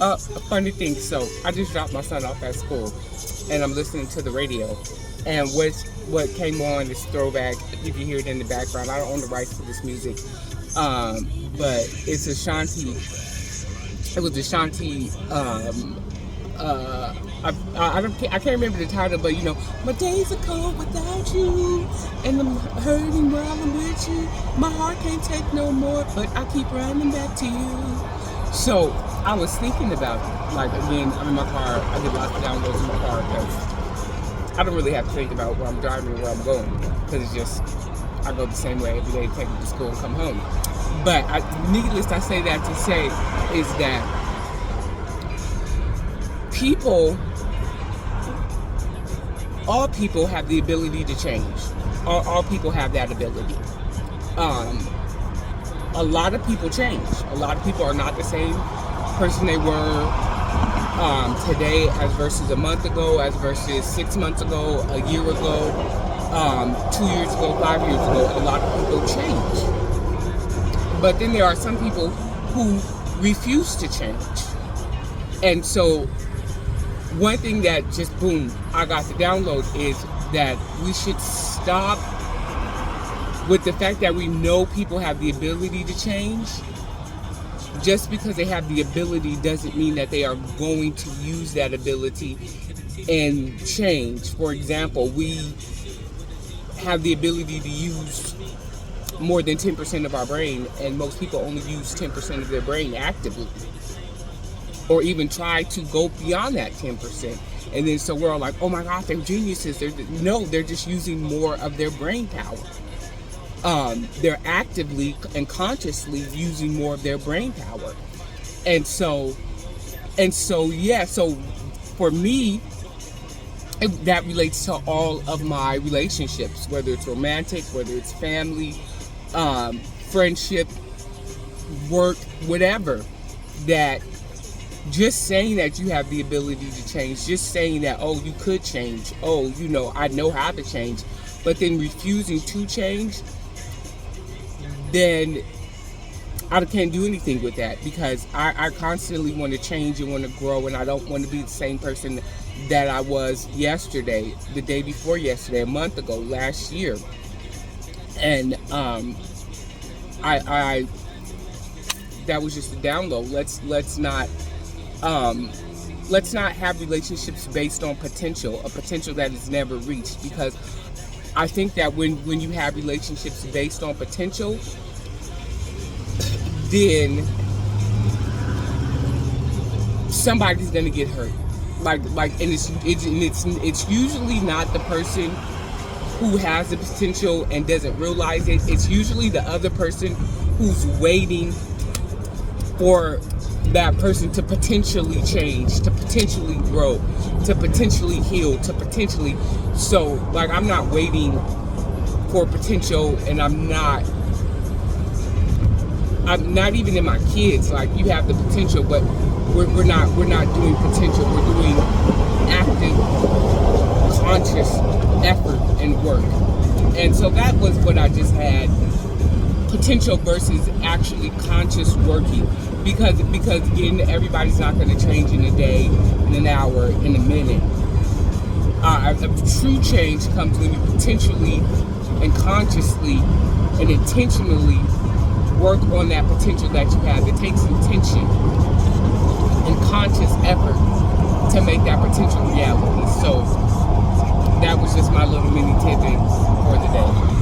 A funny thing. So I just dropped my son off at school, and I'm listening to the radio, and what came on is Throwback. You can hear it in the background. I don't own the rights to this music, but it's Ashanti. It was Ashanti. I can't remember the title, but my days are cold without you, and I'm hurting while I'm with you. My heart can't take no more, but I keep running back to you. So I was thinking about it. Like, again, I'm in my car. I did lots of downloads in my car because I don't really have to think about where I'm driving or where I'm going, because it's just I go the same way every day, take it to school and come home. But needless, I say that to say is that all people have the ability to change. All people have that ability. A lot of people change. A lot of people are not the same person they were today as versus a month ago, as versus 6 months ago, a year ago, 2 years ago, 5 years ago. A lot of people change. But then there are some people who refuse to change. And so one thing that just boom, I got to download is that we should stop with the fact that we know people have the ability to change. Just because they have the ability doesn't mean that they are going to use that ability and change. For example, we have the ability to use more than 10% of our brain, and most people only use 10% of their brain actively, or even try to go beyond that 10%. And then so we're all like, oh my God, they're geniuses. They're just using more of their brain power. They're actively and consciously using more of their brain power. And so for me, that relates to all of my relationships, whether it's romantic, whether it's family, friendship, work, whatever. That just saying that you have the ability to change, just saying that, oh, you could change, oh, I know how to change, but then refusing to change, then I can't do anything with that, because I constantly want to change and want to grow, and I don't want to be the same person that I was yesterday, the day before yesterday, a month ago, last year. And I that was just a download. Let's not have relationships based on potential, a potential that is never reached, because I think that when you have relationships based on potential, then somebody's gonna get hurt. And it's usually not the person who has the potential and doesn't realize it. It's usually the other person who's waiting for that person to potentially change, to potentially grow, to potentially heal, to potentially. So, I'm not waiting for potential, and I'm not even in my kids. You have the potential, but we're not doing potential. We're doing active, conscious effort and work. And so that was what I just had. Potential versus actually conscious working. Because again, everybody's not going to change in a day, in an hour, in a minute. True change comes when you potentially and consciously and intentionally work on that potential that you have. It takes intention and conscious effort to make that potential reality. So that was just my little mini tidbit for the day.